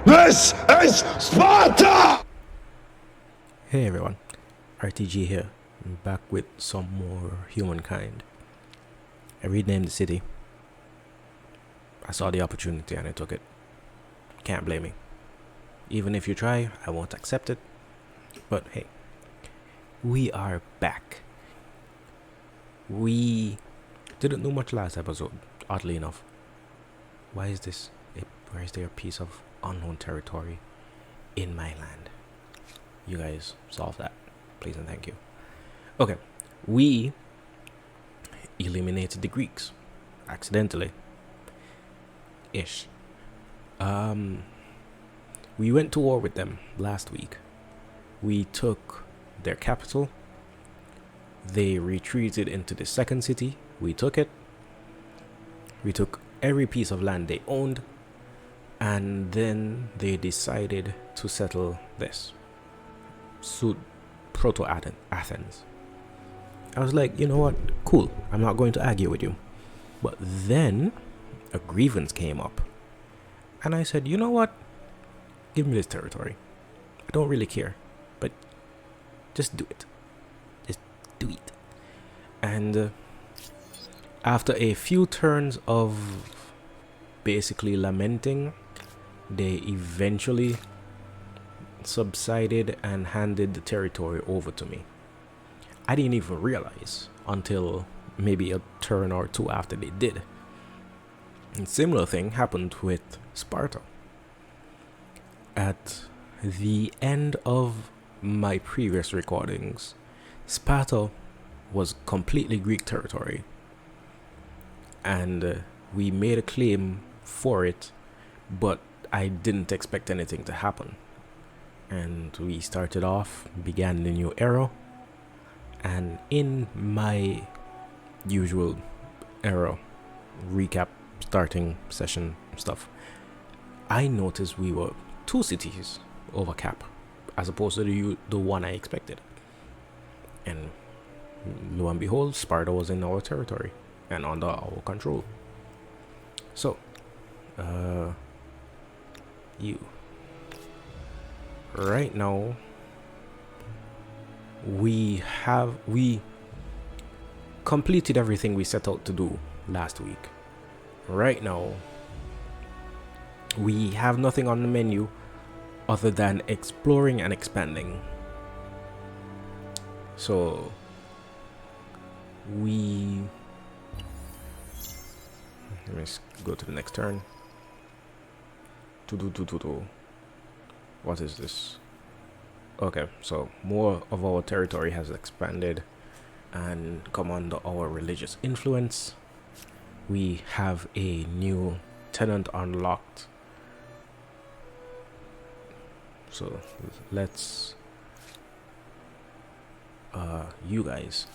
This is Sparta! Hey everyone, RTG here. I'm back with some more Humankind. I renamed the city. I saw the opportunity and I took it. Can't blame me. Even if you try, I won't accept it. But hey, we are back. We didn't do much last episode, oddly enough. Why is this? Where is there a piece of unknown territory in my land? You guys solve that, please and thank you. Okay, we eliminated the Greeks accidentally. Ish. We went to war with them last week. We took their capital. They retreated into the second city. We took it. We took every piece of land they owned. And then they decided to settle this. Proto-Athens. I was like, you know what? Cool. I'm not going to argue with you. But then a grievance came up. And I said, you know what? Give me this territory. I don't really care. But just do it. Just do it. And after a few turns of basically lamenting, they eventually subsided and handed the territory over to me. I didn't even realize until maybe a turn or two after they did. And similar thing happened with Sparta. At the end of my previous recordings, Sparta was completely Greek territory, and we made a claim for it, but I didn't expect anything to happen. And we started off, began the new era, and in my usual era recap starting session stuff, I noticed we were 2 cities over cap as opposed to the one I expected. And lo and behold, Sparta was in our territory and under our control. So right now we completed everything we set out to do last week. Right now we have nothing on the menu other than exploring and expanding. So let me go to the next turn. What is this? Okay, so more of our territory has expanded and come under our religious influence. We have a new tenant unlocked. So let's you guys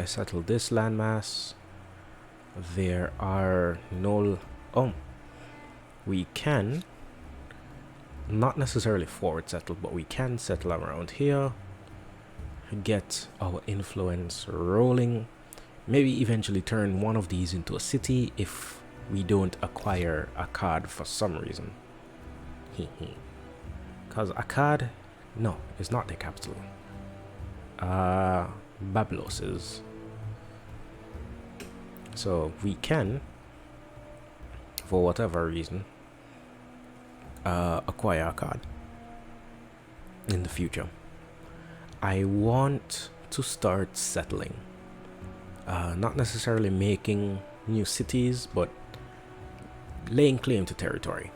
settle this landmass. There are no we can not necessarily forward settle, but we can settle around here, get our influence rolling, maybe eventually turn one of these into a city if we don't acquire Akkad for some reason. Because Akkad, no, it's not their capital. Babylos is. So we can, for whatever reason, acquire Akkad in the future. I want to start settling, not necessarily making new cities, but laying claim to territory.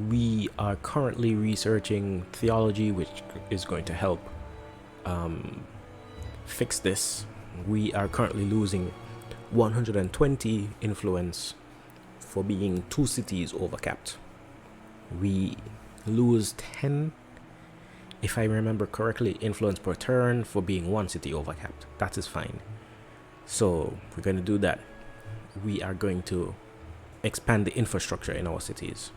We are currently researching theology, which is going to help fix this. We are currently losing 120 influence for being 2 cities overcapped. We lose 10, if I remember correctly, influence per turn for being 1 city overcapped. That is fine. So we're going to do that. We are going to expand the infrastructure in our cities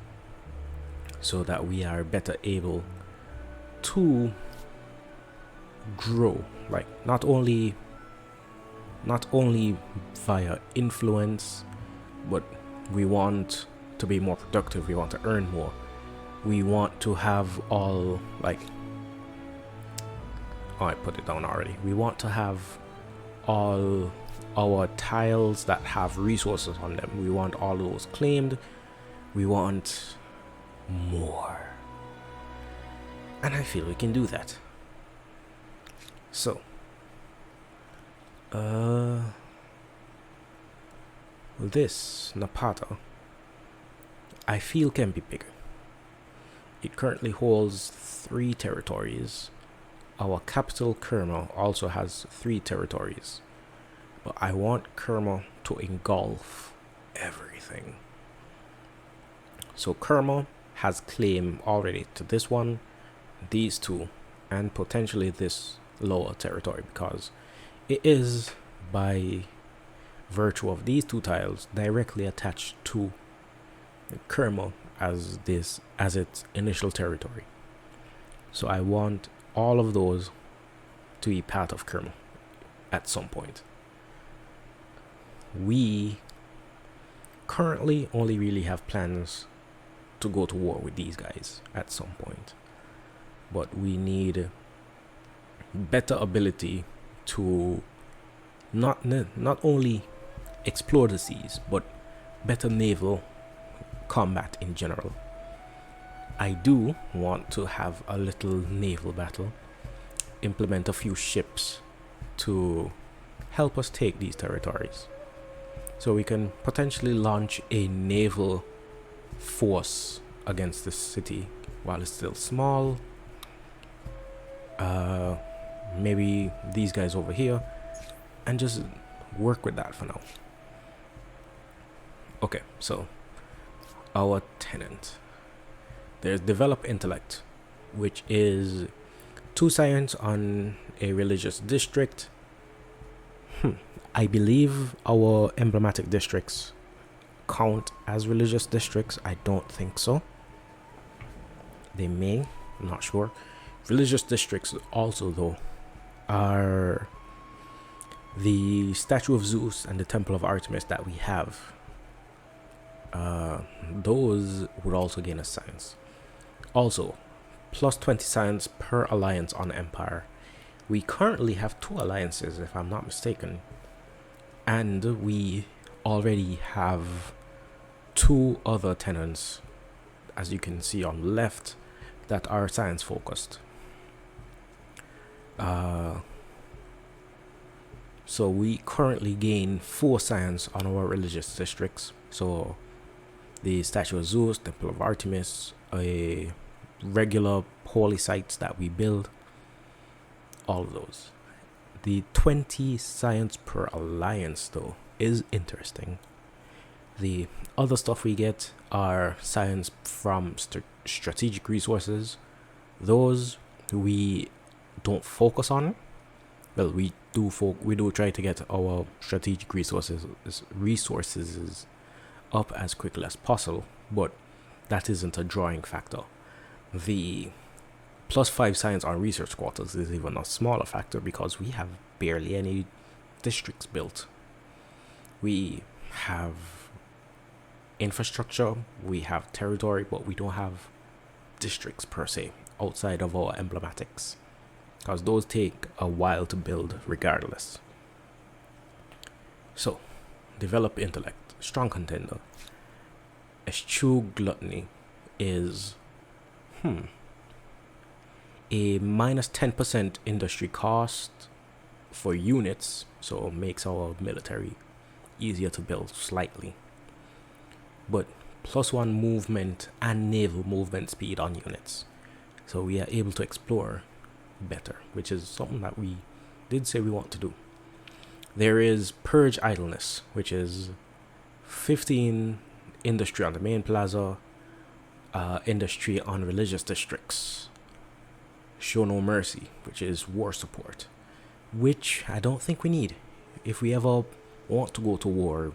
so that we are better able to grow, like not only via influence, but we want to to be more productive. We want to earn more. We want to have all, like, oh, I put it down already. We want to have all our tiles that have resources on them. We want all those claimed. We want more. And I feel we can do that. So, this Napata, I feel can be bigger. It currently holds 3 territories. Our capital, Kerma, also has 3 territories. But I want Kerma to engulf everything. So Kerma has claim already to this one, these 2, and potentially this lower territory, because it is, by virtue of these 2 tiles, directly attached to Kerma as its initial territory. So I want all of those to be part of Kerma at some point. We currently only really have plans to go to war with these guys at some point, but we need better ability to not only explore the seas, but better naval combat in general. I do want to have a little naval battle, implement a few ships to help us take these territories, so we can potentially launch a naval force against this city while it's still small. Maybe these guys over here, and just work with that for now. Okay, so our tenant, there's develop intellect, which is 2 science on a religious district. I believe our emblematic districts count as religious districts. I don't think so. They may, I'm not sure. Religious districts also, though, are the statue of Zeus and the temple of Artemis that we have. Those would also gain us science. Also, plus 20 science per alliance on Empire. We currently have 2 alliances, if I'm not mistaken, and we already have 2 other tenants, as you can see on the left, that are science focused. So we currently gain 4 science on our religious districts. So the statue of Zeus, temple of Artemis, a regular holy sites that we build, all of those. The 20 science per alliance, though, is interesting. The other stuff we get are science from strategic resources. Those we don't focus on. Well, we do try to get our strategic resources up as quickly as possible, but that isn't a drawing factor. The plus 5 science on research quarters is even a smaller factor because we have barely any districts built. We have infrastructure, we have territory, but we don't have districts per se outside of our emblematics, because those take a while to build regardless. So, develop intellect, strong contender. Eschew gluttony is a minus 10% industry cost for units, so it makes our military easier to build slightly, but plus 1 movement and naval movement speed on units, so we are able to explore better, which is something that we did say we want to do. There is purge idleness, which is 15 industry on the main plaza, industry on religious districts. Show no mercy, which is war support, which I don't think we need. If we ever want to go to war,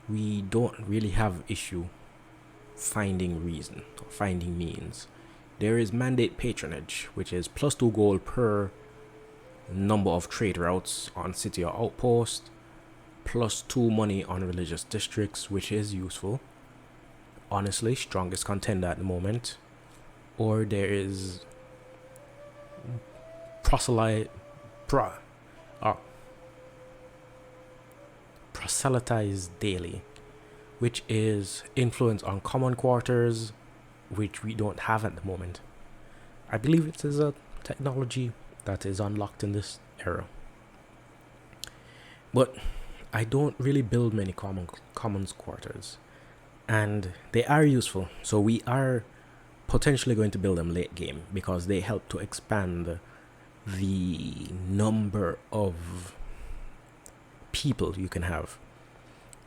we don't really have issue finding reason or finding means. There is mandate patronage, which is plus 2 gold per number of trade routes on city or outpost, plus 2 money on religious districts, which is useful. honestly strongest contender at the moment, or there is proselytize daily, which is influence on common quarters, which we don't have at the moment. I believe it is a technology that is unlocked in this era. But I don't really build many commons quarters, and they are useful. So we are potentially going to build them late game because they help to expand the number of people you can have.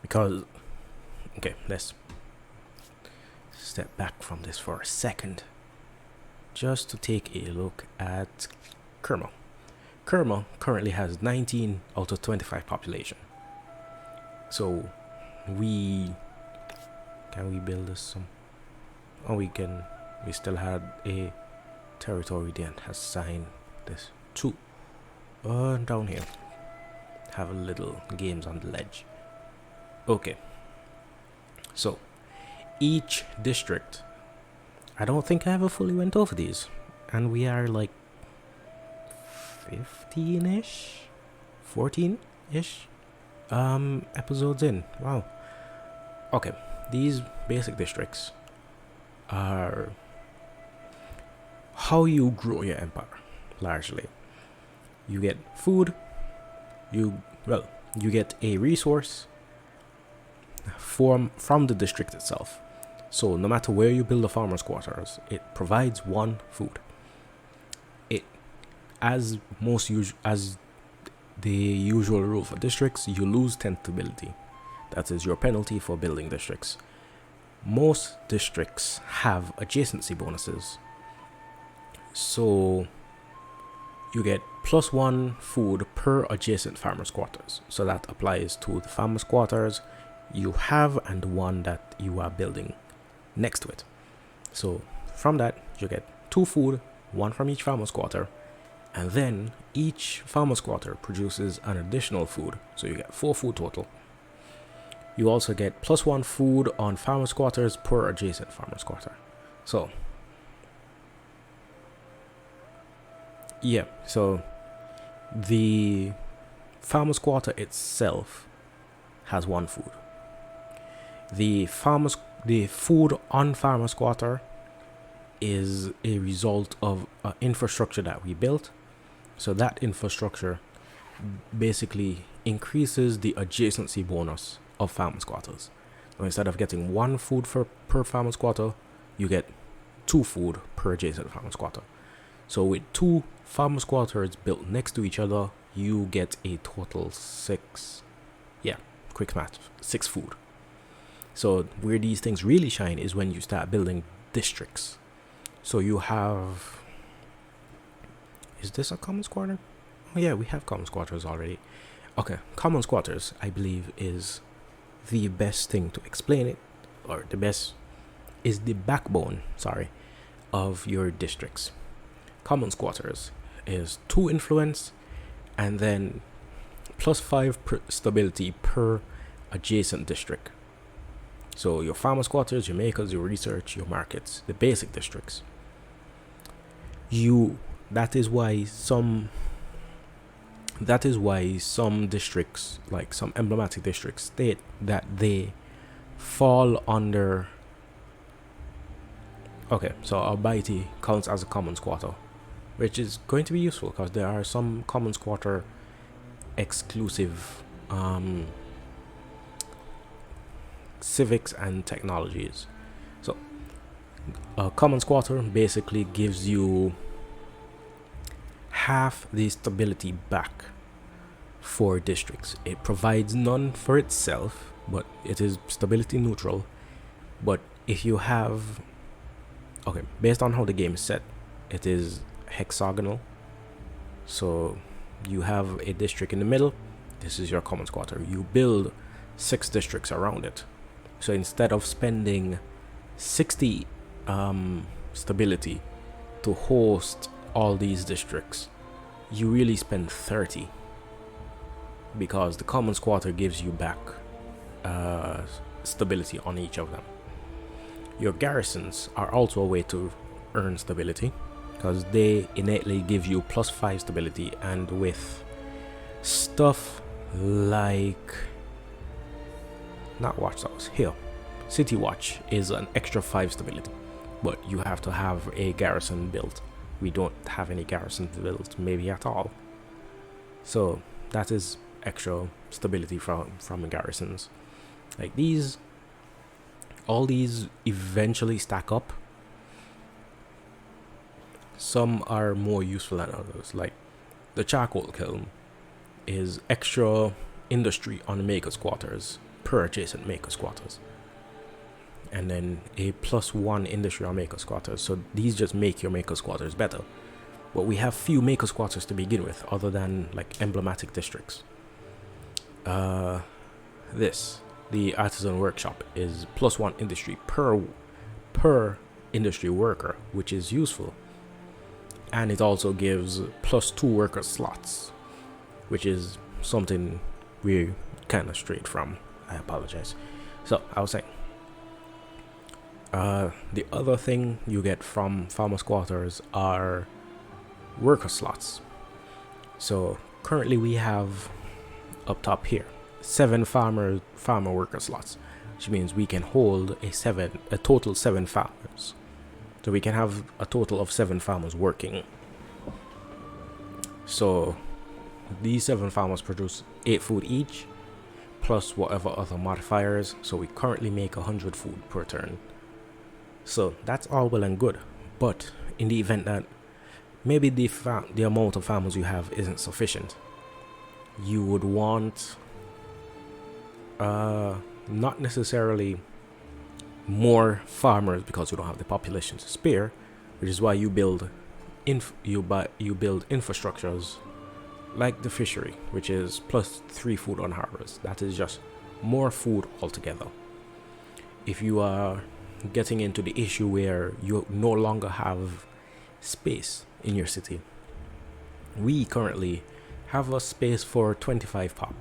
Because, okay, let's step back from this for a second just to take a look at Kerma. Kerma currently has 19 out of 25 population. So can we build this some? Oh, we still had a territory that has signed this too. Down here have a little games on the ledge. Okay, so each district, I don't think I ever fully went over these, and we are like 15-ish 14-ish episodes in. Wow. Okay, these basic districts are how you grow your empire. Largely, you get food, you get a resource from the district itself. So no matter where you build the farmers' quarters, it provides one food. It, as the usual rule for districts, you lose 10 stability. That is your penalty for building districts. Most districts have adjacency bonuses, so you get +1 food per adjacent farmers' quarters. So that applies to the farmers' quarters you have and the one that you are building next to it. So from that, you get 2 food, 1 from each farmer's quarter, and then each farmer's quarter produces an additional food, so you get 4 food total. You also get +1 food on farmer's quarters per adjacent farmer's quarter. So yeah, so the farmer's quarter itself has 1 food. The food on farmer's quarter is a result of infrastructure that we built. So that infrastructure basically increases the adjacency bonus of farmer's quarters. So instead of getting 1 food per farmer's quarter, you get 2 food per adjacent farmer's quarter. So with 2 farmer's quarters built next to each other, you get a total 6. Yeah, quick math, 6 food. So where these things really shine is when you start building districts. So you have, is this a commons quarter? Oh yeah, we have commons quarters already. Okay, commons quarters, I believe, is the best thing to explain it, or is the backbone, of your districts. Commons quarters is 2 influence and then +5 stability per adjacent district. So your farmers' quarters, your makers, your research, your markets, the basic districts. That is why some districts, like some emblematic districts, state that they fall under. Okay, so Albaiti counts as a commons quarter, which is going to be useful because there are some commons quarter exclusive civics and technologies. So a commons quarter basically gives you half the stability back for districts. It provides none for itself, but it is stability neutral. But if you have, based on how the game is set, it is hexagonal. So you have a district in the middle. This is your commons quarter. You build 6 districts around it. So instead of spending 60 stability to host all these districts, you really spend 30, because the commons quarter gives you back stability on each of them. Your garrisons are also a way to earn stability, because they innately give you +5 stability, and with stuff like not watchtowers here, City Watch is an extra 5 stability, but you have to have a garrison built. We don't have any garrisons built, maybe at all. So that is extra stability from garrisons. Like these, all these eventually stack up. Some are more useful than others. Like the charcoal kiln is extra industry on the maker's quarters per adjacent maker's quarters, and then a +1 industry on maker's quarters. So these just make your maker's quarters better. But we have few maker's quarters to begin with, other than like emblematic districts. The artisan workshop is +1 industry per industry worker, which is useful. And it also gives +2 worker slots, which is something we kind of strayed from. I apologize. So I was saying, the other thing you get from farmers' quarters are worker slots. So currently we have up top here 7 farmer worker slots, which means we can hold a total 7 farmers. So we can have a total of 7 farmers working. So these 7 farmers produce 8 food each, plus whatever other modifiers. So we currently make 100 food per turn. So that's all well and good, but in the event that maybe the amount of farmers you have isn't sufficient, you would want not necessarily more farmers, because you don't have the population to spare, which is why you build infrastructures like the fishery, which is +3 food on harbors. That is just more food altogether. If you are getting into the issue where you no longer have space in your city, we currently have a space for 25 pop.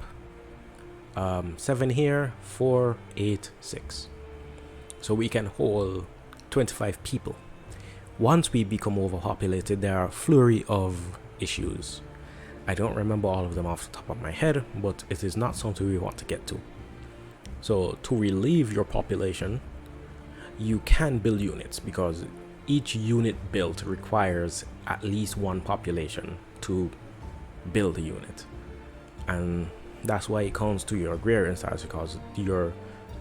7 here, 4, 8, 6. So we can hold 25 people. Once we become overpopulated, there are a flurry of issues. I don't remember all of them off the top of my head, but it is not something we want to get to. So to relieve your population, you can build units, because each unit built requires at least 1 population to build a unit. And that's why it comes to your agrarian size, because your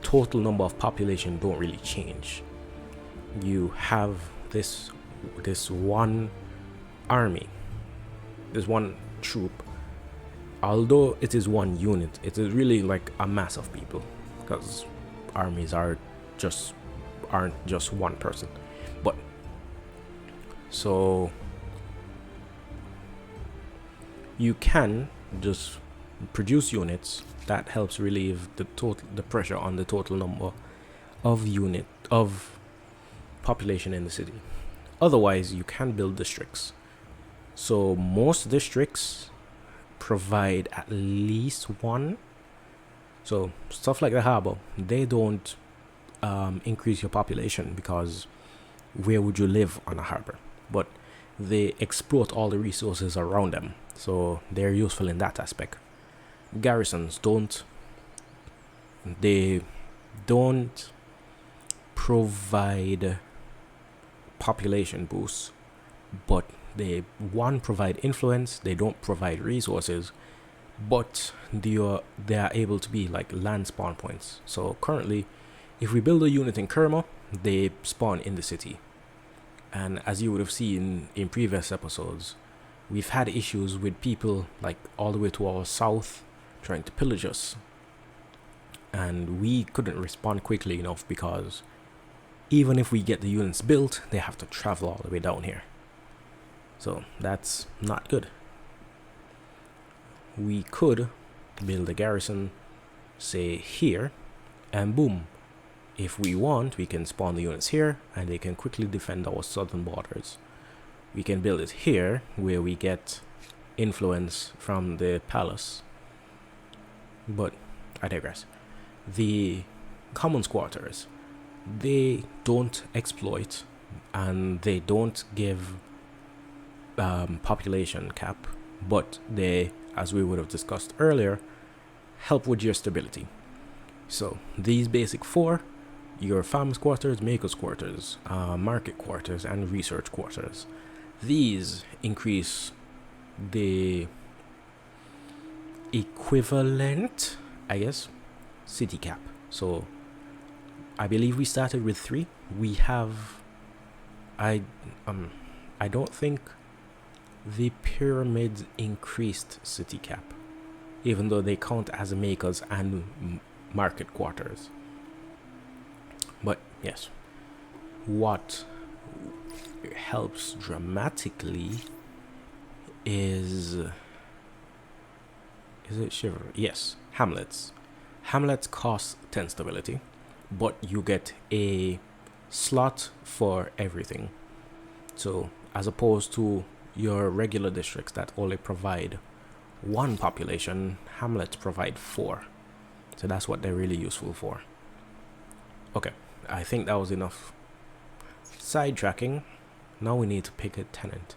total number of population don't really change. You have this one army, this one troop. Although it is 1 unit, it is really like a mass of people, because armies aren't just 1 person. But so you can just produce units that helps relieve the pressure on the total number of population in the city. Otherwise, you can build districts. So most districts provide at least 1. So stuff like the harbor, they don't increase your population, because where would you live on a harbor? But they exploit all the resources around them, so they're useful in that aspect. Garrisons don't provide population boosts, but they provide influence. They don't provide resources, but they are able to be like land spawn points. So currently, if we build a unit in Kerma, they spawn in the city. And as you would have seen in previous episodes, we've had issues with people like all the way to our south trying to pillage us, and we couldn't respond quickly enough, because even if we get the units built, they have to travel all the way down here. So that's not good. We could build a garrison, say here, and boom, if we want, we can spawn the units here and they can quickly defend our southern borders. We can build it here, where we get influence from the palace. But I digress. The commons quarters they don't exploit, and they don't give population cap, but they, as we would have discussed earlier, help with your stability. So these basic four: your farmers quarters, makers quarters, market quarters, and research quarters. These increase the equivalent, I guess, city cap. So I believe we started with 3. We have, I don't think the pyramids increased city cap, even though they count as makers and market quarters. But yes, what helps dramatically is it chivalry? Yes, hamlets. Hamlets cost 10 stability, but you get a slot for everything. So as opposed to your regular districts that only provide 1 population, hamlets provide 4. So that's what they're really useful for. Okay, I think that was enough sidetracking. Now we need to pick a tenant.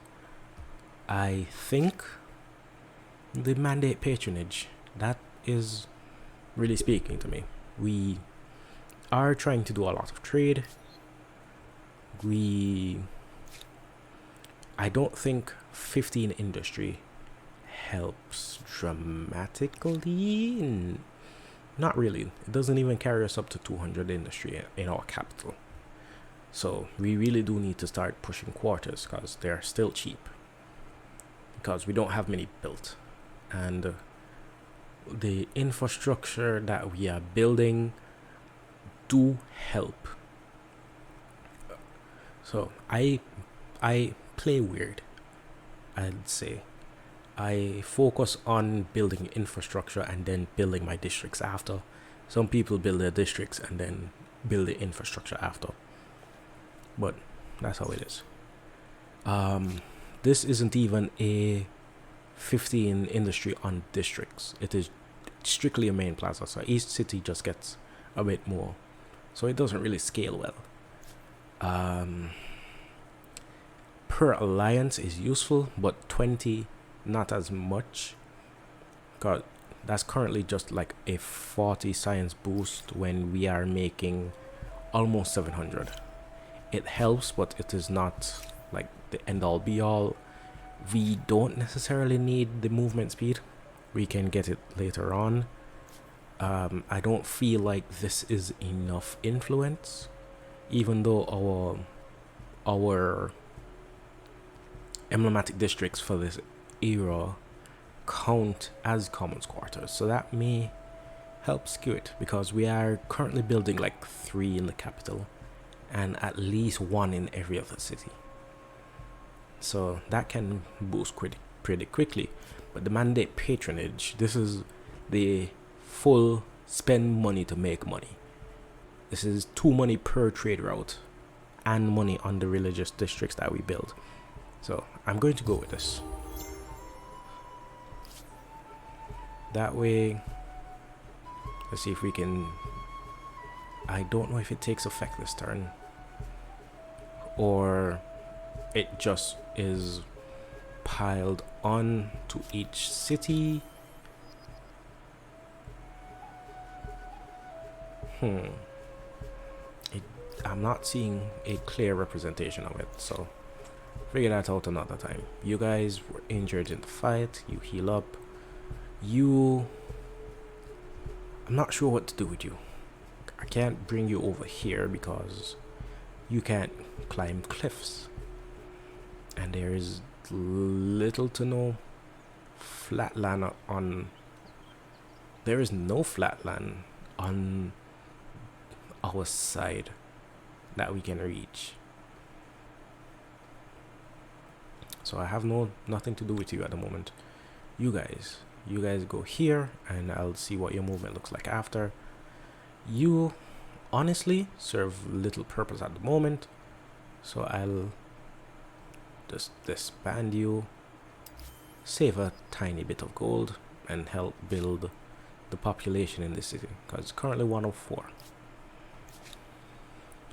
I think the mandate patronage, that is really speaking to me. We are trying to do a lot of trade. I don't think 15 industry helps dramatically. Not really. It doesn't even carry us up to 200 industry in our capital. So we really do need to start pushing quarters, because they're still cheap, because we don't have many built, and the infrastructure that we are building do help. So I play weird, I'd say. I focus on building infrastructure and then building my districts after. Some people build their districts and then build the infrastructure after. But that's how it is. This isn't even a 15 industry on districts. It is strictly a main plaza. So each city just gets a bit more. So it doesn't really scale well. Per alliance is useful, but 20 not as much, because that's currently just like a 40 science boost when we are making almost 700. It helps, but it is not like the end all be all. We don't necessarily need the movement speed. We can get it later on. I don't feel like this is enough influence, even though our emblematic districts for this era count as commons quarters, so that may help skew it, because we are currently building like 3 in the capital and at least 1 in every other city, so that can boost pretty quickly. But the mandate patronage, this is the full spend money to make money. This is 2 money per trade route and money on the religious districts that we build. So I'm going to go with this. That way, let's see if we can. I don't know if it takes effect this turn, or it just is piled on to each city. I'm not seeing a clear representation of it, so figure that out another time. You guys were injured in the fight. You heal up. I'm not sure what to do with you. I can't bring you over here because you can't climb cliffs, and there is little to no flatland on. There is no flatland on our side that we can reach. So I have nothing to do with you at the moment. You guys go here, and I'll see what your movement looks like after. You honestly serve little purpose at the moment, so I'll just disband you, save a tiny bit of gold, and help build the population in this city, because it's currently 104.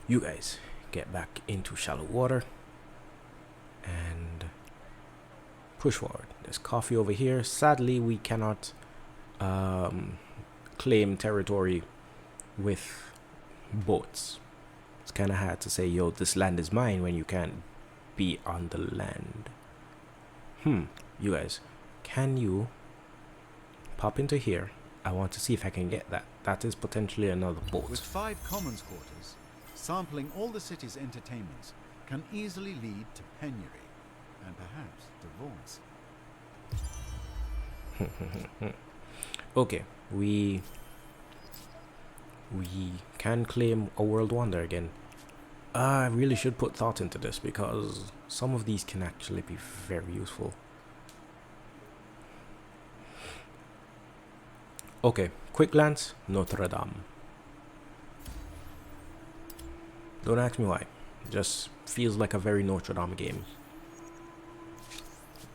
You guys get back into shallow water and push forward. There's coffee over here. Sadly, we cannot claim territory with boats. It's kind of hard to say, yo, this land is mine when you can't be on the land. You guys, can you pop into here? I want to see if I can get that. That is potentially another boat. With 5 commons quarters, sampling all the city's entertainments can easily lead to penury and perhaps divorce. Okay, we can claim a world wonder again. I really should put thought into this because some of these can actually be very useful. Okay, quick glance, Notre Dame. Don't ask me why. Just feels like a very Notre Dame game.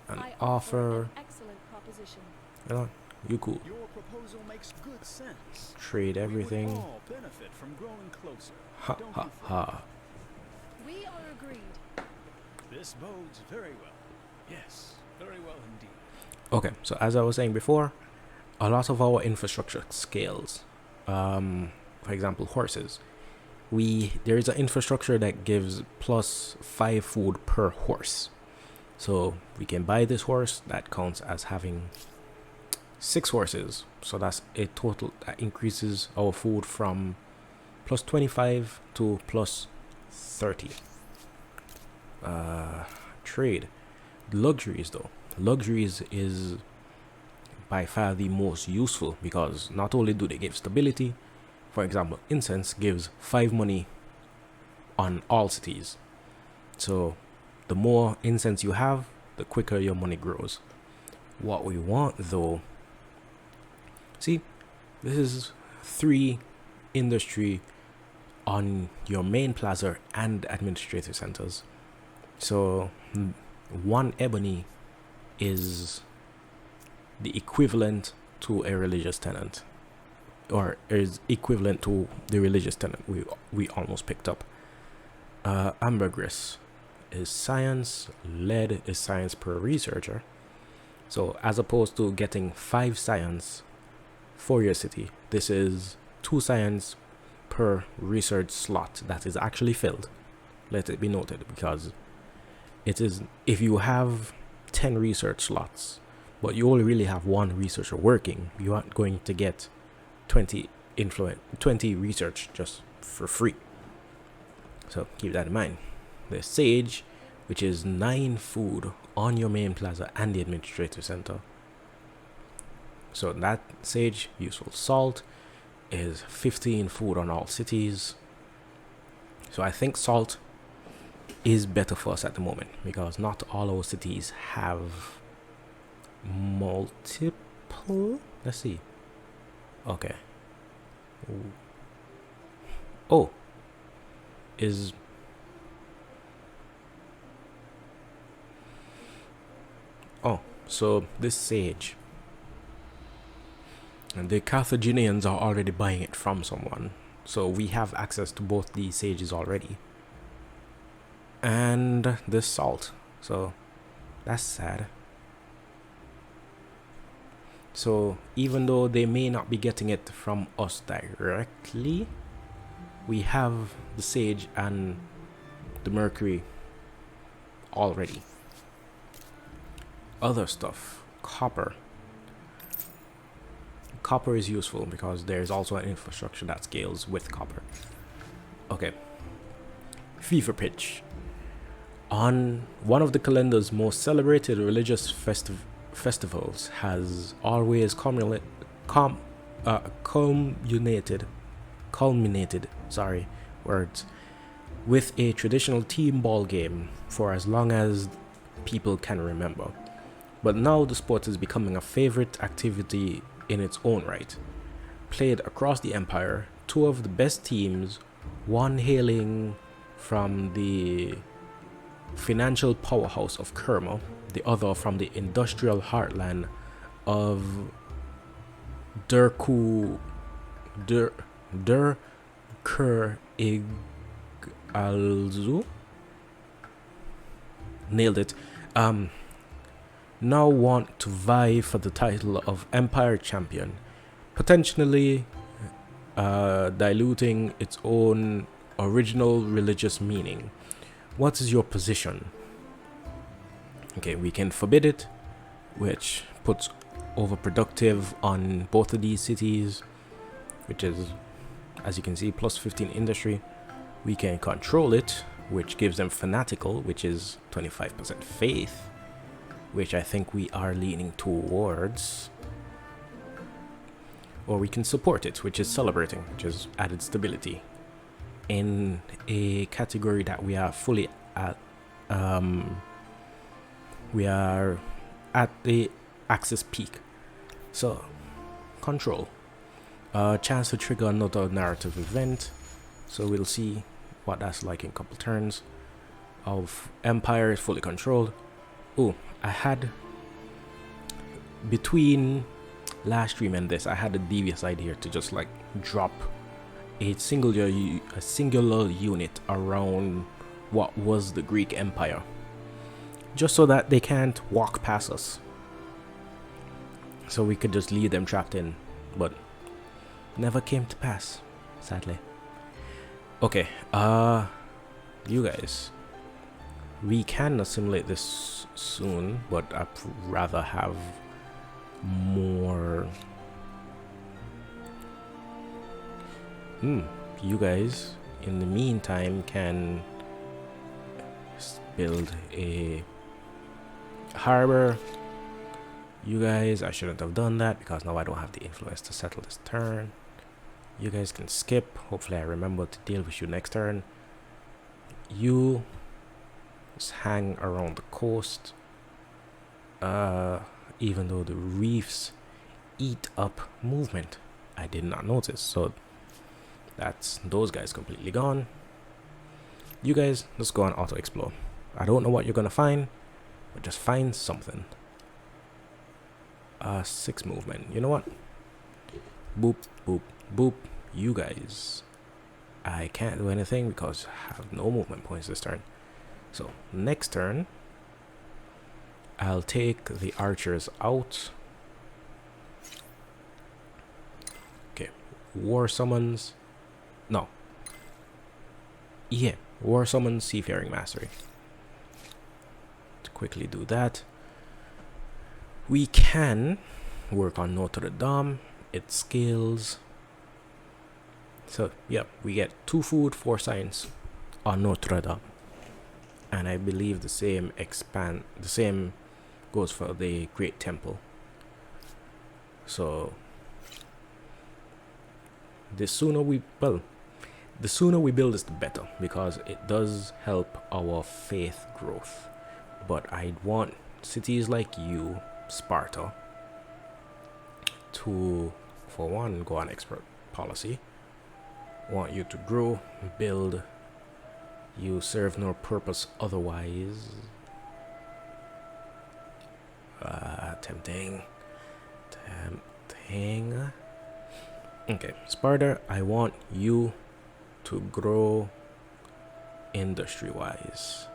An offer. An excellent proposition. You know, you cool. Your proposal makes good sense. Trade everything. We would all benefit from growing closer. Ha Don't ha you think? ha. We are agreed. This bodes very well. Yes, very well indeed. Okay, so as I was saying before, a lot of our infrastructure scales. For example, horses. There is an infrastructure that gives plus 5 food per horse. So we can buy this horse. That counts as having 6 horses. So that's a total that increases our food from plus 25 to plus 30. Trade. Luxuries though. Luxuries is by far the most useful because not only do they give stability, for example, incense gives 5 money on all cities. So the more incense you have, the quicker your money grows. What we want though, see, this is 3 industry on your main plaza and administrative centers. So 1 ebony is the equivalent to a religious tenant, or is equivalent to the religious tenant we almost picked up. Ambergris is science, lead is science per researcher. So as opposed to getting 5 science for your city, this is 2 science per research slot that is actually filled. Let it be noted, because it is, if you have 10 research slots but you only really have 1 researcher working, you aren't going to get 20 research just for free. So keep that in mind. There's sage, which is 9 food on your main plaza and the administrative center. So that sage, useful. Salt is 15 food on all cities. So I think salt is better for us at the moment because not all our cities have multiple. Let's see. Okay. Oh, is so this sage, and the Carthaginians are already buying it from someone, so we have access to both these sages already, and this salt. So that's sad. So even though they may not be getting it from us directly, we have the sage and the mercury already. Other stuff, copper. Copper is useful because there's also an infrastructure that scales with copper. Okay. Fever pitch. On one of the calendar's most celebrated religious festivals has always culminated with a traditional team ball game for as long as people can remember. But now the sport is becoming a favorite activity in its own right. Played across the empire, 2 of the best teams, one hailing from the financial powerhouse of Kerma, the other from the industrial heartland of Durkur Alzu. Nailed it. Now want to vie for the title of Empire Champion, potentially diluting its own original religious meaning. What is your position? Okay, we can forbid it, which puts overproductive on both of these cities, which is, as you can see, plus 15 industry. We can control it, which gives them fanatical, which is 25% faith, which I think we are leaning towards. Or we can support it, which is celebrating, which is added stability, in a category that we are fully at. We are at the axis peak. So, control. Chance to trigger another narrative event. So we'll see what that's like in a couple turns. Of Empire is fully controlled. Oh, I had, between last stream and this, I had a devious idea to just like drop a singular unit around what was the Greek Empire, just so that they can't walk past us, so we could just leave them trapped in, but never came to pass, sadly. Okay, you guys, we can assimilate this soon, but I'd rather have more. You guys, in the meantime, can build a harbor. You guys, I shouldn't have done that because now I don't have the influence to settle this turn. You guys can skip. Hopefully I remember to deal with you next turn. You just hang around the coast. Even though the reefs eat up movement, I did not notice. So that's those guys completely gone. You guys, let's go on auto explore. I don't know what you're gonna find, but just find something. 6 movement. You know what? Boop, boop, boop. You guys, I can't do anything because I have no movement points this turn. So next turn, I'll take the archers out. Okay, war summons. No. Yeah, war summons seafaring mastery. To quickly do that, we can work on Notre Dame. It scales. So yeah, we get 2 food, 4 science on Notre Dame, and I believe the same goes for the Great Temple. So the sooner we build this, the better, because it does help our faith growth. But I want cities like you, Sparta, to, for one, go on expert policy. Want you to grow, build. You serve no purpose otherwise. Tempting. Okay, Sparta, I want you to grow industry-wise.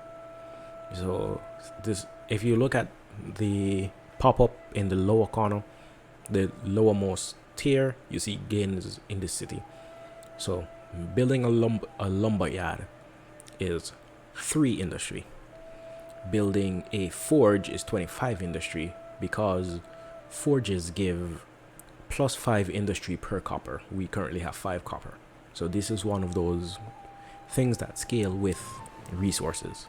So this, if you look at the pop-up in the lower corner, the lowermost tier, you see gains in this city. So building a lumber yard is 3 industry. Building a forge is 25 industry, because forges give plus 5 industry per copper. We currently have 5 copper. So this is one of those things that scale with resources.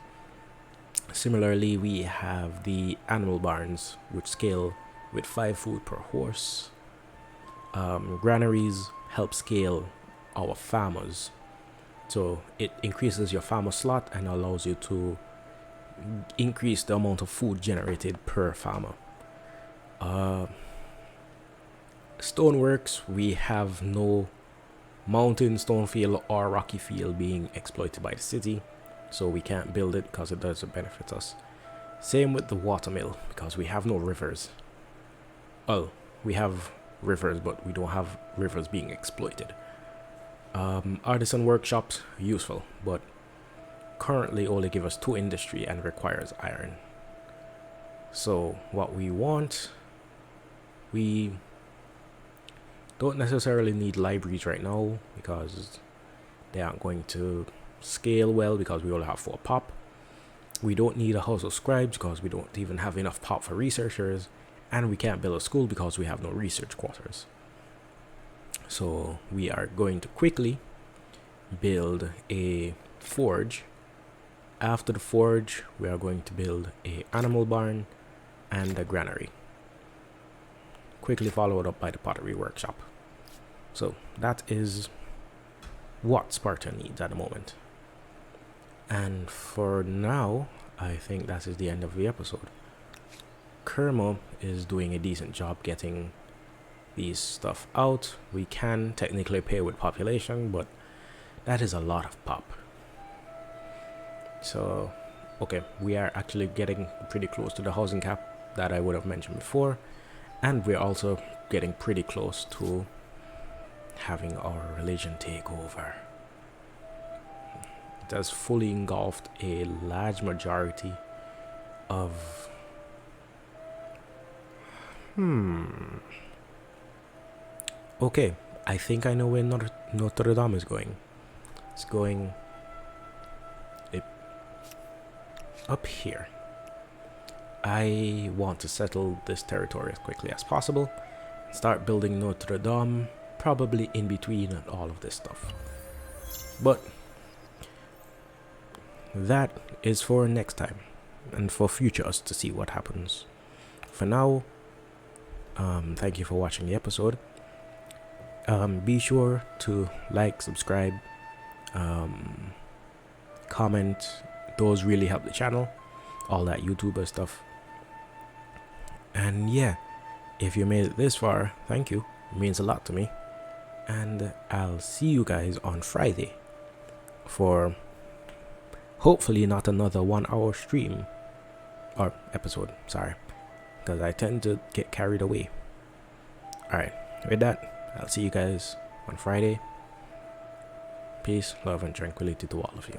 Similarly, we have the animal barns, which scale with 5 food per horse. Granaries help scale our farmers. So it increases your farmer slot and allows you to increase the amount of food generated per farmer. Stoneworks, we have no mountain stone field or rocky field being exploited by the city, so we can't build it because it doesn't benefit us. Same with the watermill, because we have no rivers. Well, we have rivers, but we don't have rivers being exploited. Artisan workshops, useful, but currently only give us 2 industry and requires iron. So what we want, we don't necessarily need libraries right now because they aren't going to scale well because we only have 4 pop. We don't need a house of scribes because we don't even have enough pop for researchers, and we can't build a school because we have no research quarters. So we are going to quickly build a forge. After the forge, we are going to build a animal barn and a granary, quickly followed up by the pottery workshop. So that is what Sparta needs at the moment. And for now, I think that is the end of the episode. Kermo is doing a decent job getting these stuff out. We can technically pay with population, but that is a lot of pop. So, okay, we are actually getting pretty close to the housing cap that I would have mentioned before, and we're also getting pretty close to having our religion take over. It has fully engulfed a large majority of okay, I think I know where Notre Dame is going. It's going up here. I want to settle this territory as quickly as possible. Start building Notre Dame, probably in between all of this stuff. But that is for next time and for future us to see what happens. For now, thank you for watching the episode. Be sure to like, subscribe, comment. Those really help the channel, all that YouTuber stuff. And yeah, if you made it this far, thank you. It means a lot to me. And I'll see you guys on Friday for hopefully not another 1-hour stream or episode, sorry, because I tend to get carried away. Alright, with that, I'll see you guys on Friday. Peace, love, and tranquility to all of you.